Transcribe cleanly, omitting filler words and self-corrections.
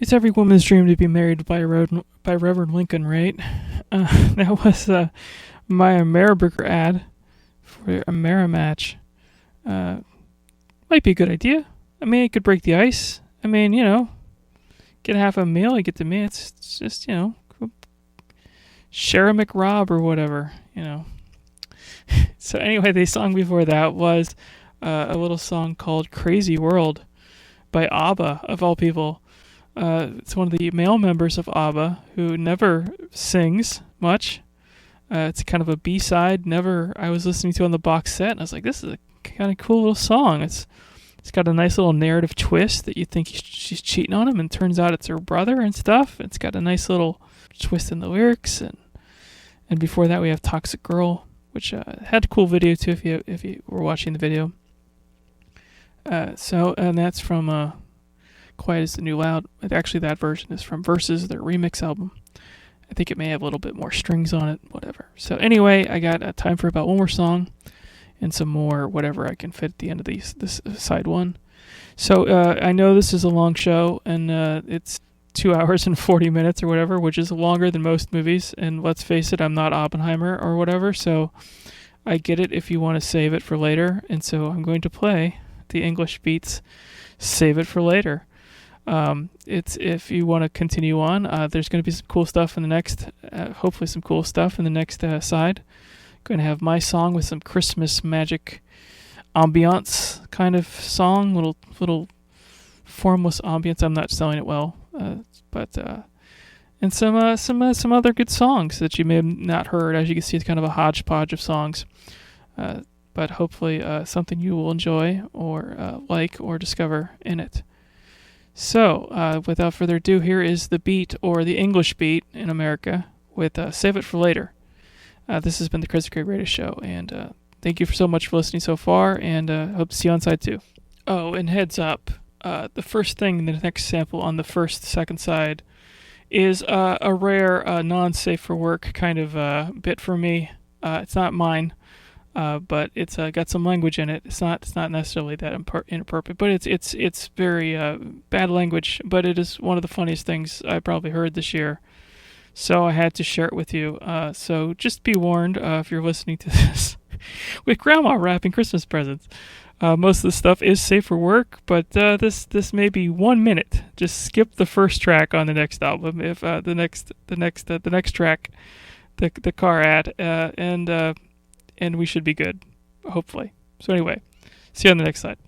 It's every woman's dream to be married by Reverend Lincoln, right? That was my Ameriburger ad for a Amerimatch. Might be a good idea. I mean, it could break the ice. I mean, get half a meal, you get the meal. It's just, share a McRob or whatever. So anyway, the song before that was a little song called Crazy World by ABBA, of all people. It's one of the male members of ABBA who never sings much. It's kind of a B-side. I was listening to on the box set, and I was like, this is a kind of cool little song. It's got a nice little narrative twist that you think she's cheating on him, and turns out it's her brother and stuff. It's got a nice little twist in the lyrics, and before that we have Toxic Girl, which had a cool video too if you were watching the video. And that's from Quiet as the New Loud. Actually, that version is from Versus, their remix album. I think it may have a little bit more strings on it, whatever. So anyway, I got time for about one more song and some more whatever I can fit at the end of this side one. So I know this is a long show, and it's 2 hours and 40 minutes or whatever, which is longer than most movies. And let's face it, I'm not Oppenheimer or whatever, so I get it if you want to save it for later. And so I'm going to play the English Beats Save It for Later. It's if you want to continue on, there's going to be some cool stuff in the next, hopefully some cool stuff in the next side. Going to have my song with some Christmas magic ambiance kind of song, little formless ambience. I'm not selling it well, but and some other good songs that you may have not heard. As you can see, it's kind of a hodgepodge of songs, but hopefully something you will enjoy or like or discover in it. So, without further ado, here is the beat, or the English beat in America, with Save It for Later. This has been the Chris Gray Radio Show, and thank you so much for listening so far, and hope to see you on side 2. Oh, and heads up, the first thing, the next sample on the second side, is a rare, non-safe for work kind of bit for me. It's not mine. But it's got some language in it. It's not necessarily that inappropriate, but it's very bad language. But it is one of the funniest things I probably heard this year, so I had to share it with you. So just be warned if you're listening to this with Grandma wrapping Christmas presents. Most of the stuff is safe for work, but this may be 1 minute. Just skip the first track on the next album. If the next track, the car ad, and we should be good, hopefully. So anyway, see you on the next slide.